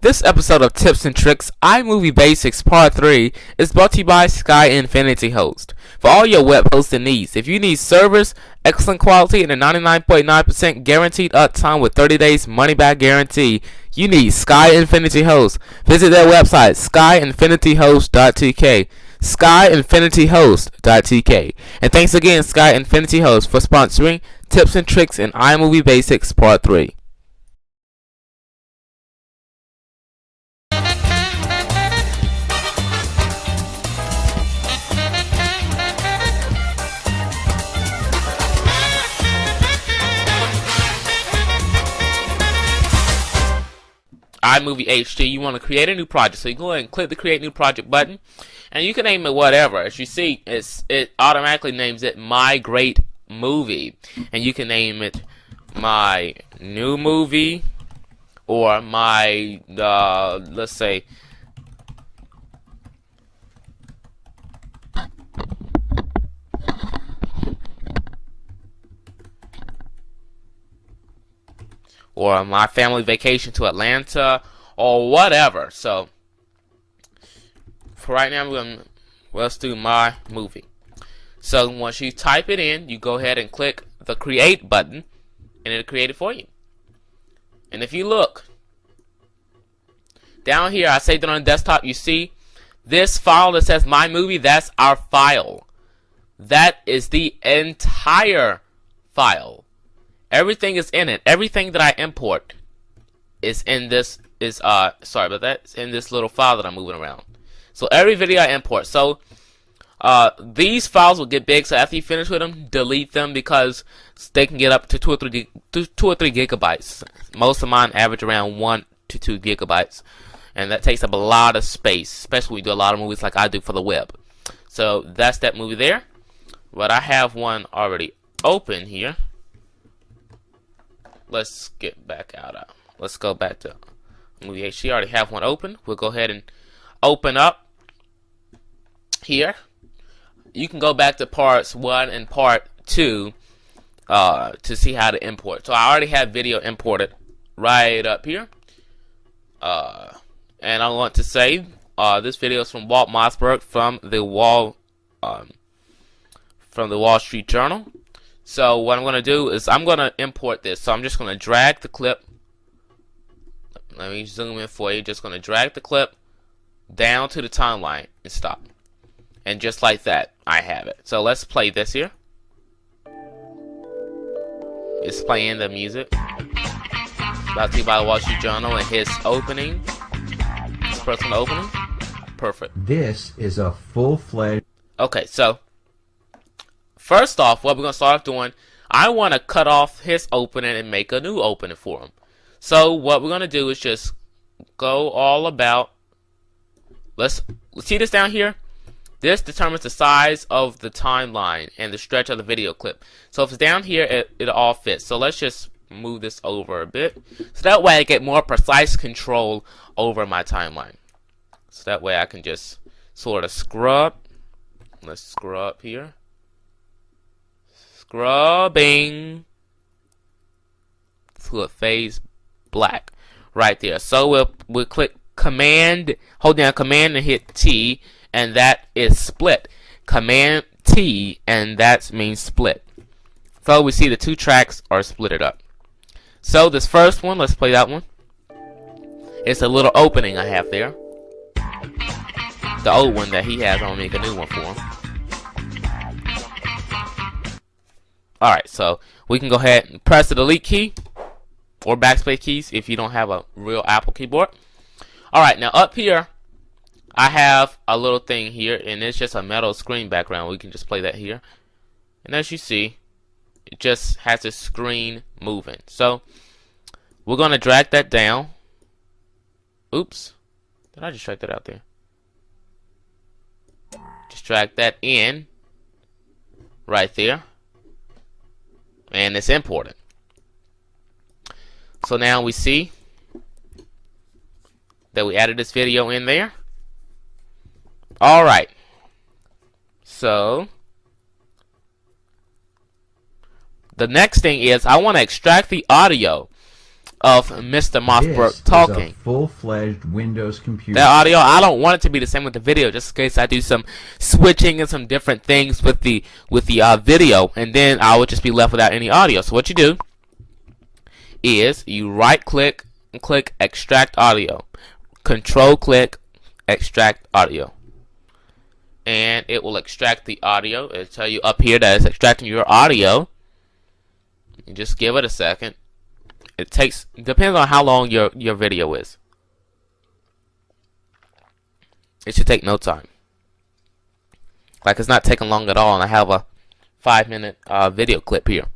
This episode of Tips and Tricks iMovie Basics Part 3 is brought to you by Sky Infinity Host. For all your web hosting needs, if you need servers, excellent quality, and a 99.9% guaranteed uptime with 30 days money back guarantee, you need Sky Infinity Host. Visit their website, skyinfinityhost.tk. skyinfinityhost.tk. And thanks again, Sky Infinity Host, for sponsoring Tips and Tricks in iMovie Basics Part 3. iMovie HD, you want to create a new project, so you go ahead and click the create new project button, and you can name it whatever. As you see, it automatically names it My Great Movie, and you can name it My New Movie, or My let's say or My Family Vacation to Atlanta, or whatever. So for right now, let's do My Movie. So once you type it in, you go ahead and click the create button, and it'll create it for you. And if you look down here, I saved it on the desktop. You see this file that says My Movie. That's our file. That is the entire file. Everything is in it. Everything that I import is in this sorry about that. It's in this little file that I'm moving around. So every video I import. So these files will get big. So after you finish with them, delete them, because they can get up to 2 or 3 gigabytes. Most of mine average around 1 to 2 gigabytes, and that takes up a lot of space, especially when you do a lot of movies like I do for the web. So that's that movie there. But I have one already open here. Let's get back out. Let's go back to movie HD. I already have one open. We'll go ahead and open up here. You can go back to parts 1 and part 2 to see how to import. So I already have video imported right up here. And I want to say this video is from Walt Mossberg from the Wall Street Journal. So what I'm going to do is I'm going to import this. So I'm just going to drag the clip. Let me zoom in for you. Just going to drag the clip down to the timeline and stop. And just like that, I have it. So let's play this here. It's playing the music. Brought to you by the Wall Street Journal and his opening. His personal opening. Perfect. This is a full-fledged... Okay, so first off, what we're going to start off doing, I want to cut off his opening and make a new opening for him. So what we're going to do is just go all about, let's see this down here. This determines the size of the timeline and the stretch of the video clip. So if it's down here, it all fits. So let's just move this over a bit. So that way I get more precise control over my timeline. So that way I can just sort of scrub. Let's scrub here. Scrubbing to a phase black right there. So we'll click Command, hold down Command and hit T, and that is split. Command T, and that means split. So we see the two tracks are splitted up. So this first one, let's play that one. It's a little opening I have there. The old one that he has, I'm gonna make a new one for him. Alright, so we can go ahead and press the delete key or backspace keys if you don't have a real Apple keyboard. Alright, now up here I have a little thing here, and it's just a metal screen background. We can just play that here. And as you see, it just has a screen moving. So we're going to drag that down. Oops. Did I just drag that out there? Just drag that in right there. And it's imported. So now we see that we added this video in there. Alright. So the next thing is I want to extract the audio of Mr. Mossberg This talking. is a full-fledged Windows computer. That audio, I don't want it to be the same with the video, just in case I do some switching and some different things with the video, and then I would just be left without any audio. So what you do is you right click and click extract audio. Control click extract audio. And it will extract the audio. It'll tell you up here that it's extracting your audio. You just give it a second. It depends on how long your video is. It should take no time. Like, it's not taking long at all, and I have a 5-minute video clip here.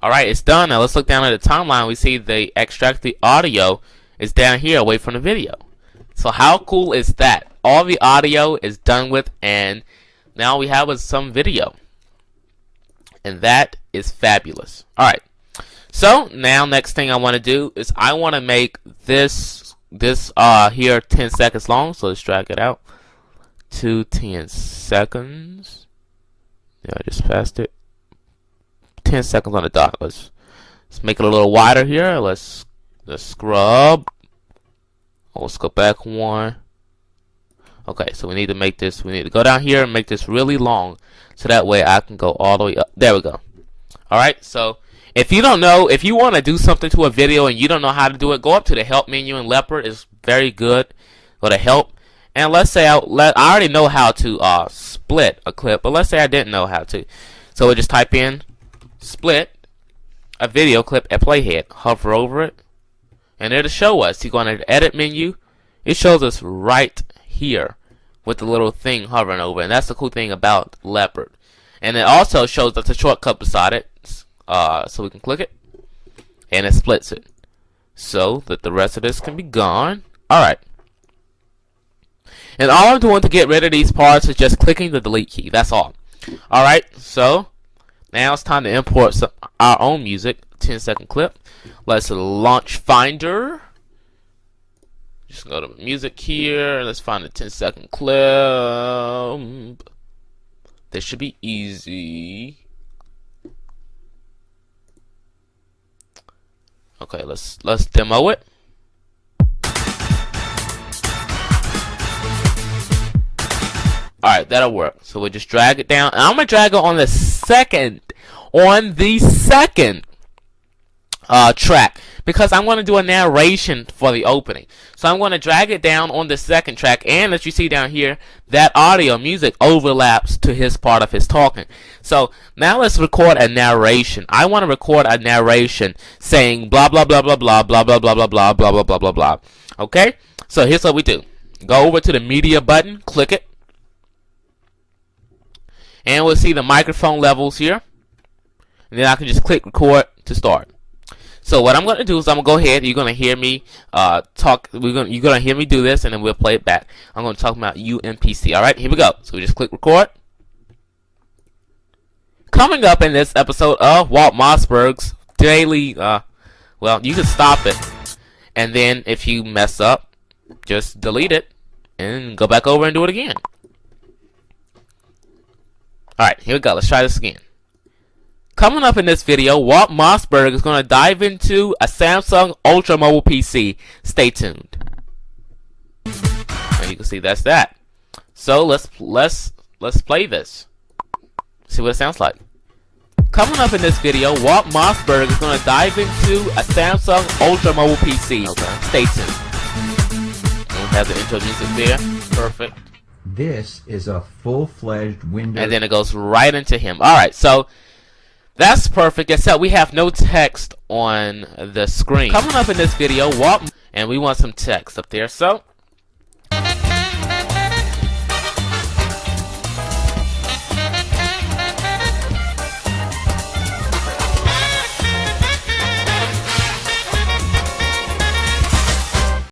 Alright, it's done. Now let's look down at the timeline. We see the extract the audio is down here away from the video. So how cool is that? All the audio is done with, and now we have some video. And that is fabulous. Alright. So now next thing I want to do is I want to make this here 10 seconds long. So let's drag it out to 10 seconds. Yeah, I just passed it. 10 seconds on the dot. Let's make it a little wider here. Let's scrub. Let's go back one. Okay, so we need to make this. We need to go down here and make this really long, so that way I can go all the way up. There we go. All right. So if you don't know, if you want to do something to a video and you don't know how to do it, go up to the help menu in Leopard. It's very good. Go to help, and let's say I already know how to split a clip, but let's say I didn't know how to. So we just type in split a video clip at playhead, hover over it, and it'll show us. You go on the edit menu, it shows us right here with the little thing hovering over, and that's the cool thing about Leopard. And it also shows us a shortcut beside it, so we can click it and it splits it so that the rest of this can be gone. Alright, and all I'm doing to get rid of these parts is just clicking the delete key. That's all. Alright, so now it's time to import our own music. 10-second clip. Let's launch Finder. Just go to music here. Let's find a 10-second clip. This should be easy. Okay, let's demo it. Alright, that'll work. So we'll just drag it down. And I'm gonna drag it on the second track, because I'm going to do a narration for the opening. So I'm going to drag it down on the second track, and as you see down here, that audio music overlaps to his part of his talking. So now let's record a narration. I want to record a narration saying blah blah blah blah blah blah blah blah blah blah blah blah blah blah blah. Okay? So here's what we do. Go over to the media button, click it, and we'll see the microphone levels here. And then I can just click record to start. So what I'm going to do is I'm going to go ahead. You're going to hear me talk. You're going to hear me do this, and then we'll play it back. I'm going to talk about UMPC. All right, here we go. So we just click record. Coming up in this episode of Walt Mossberg's daily, well, you can stop it, and then if you mess up, just delete it and go back over and do it again. All right, here we go. Let's try this again. Coming up in this video, Walt Mossberg is going to dive into a Samsung Ultra mobile PC. Stay tuned. And you can see that's that. So let's play this. See what it sounds like. Coming up in this video, Walt Mossberg is going to dive into a Samsung Ultra mobile PC. Okay. Stay tuned. And we have the intro music there. Perfect. This is a full-fledged Windows. And then it goes right into him. Alright, so that's perfect, except we have no text on the screen. Coming up in this video, and we want some text up there. So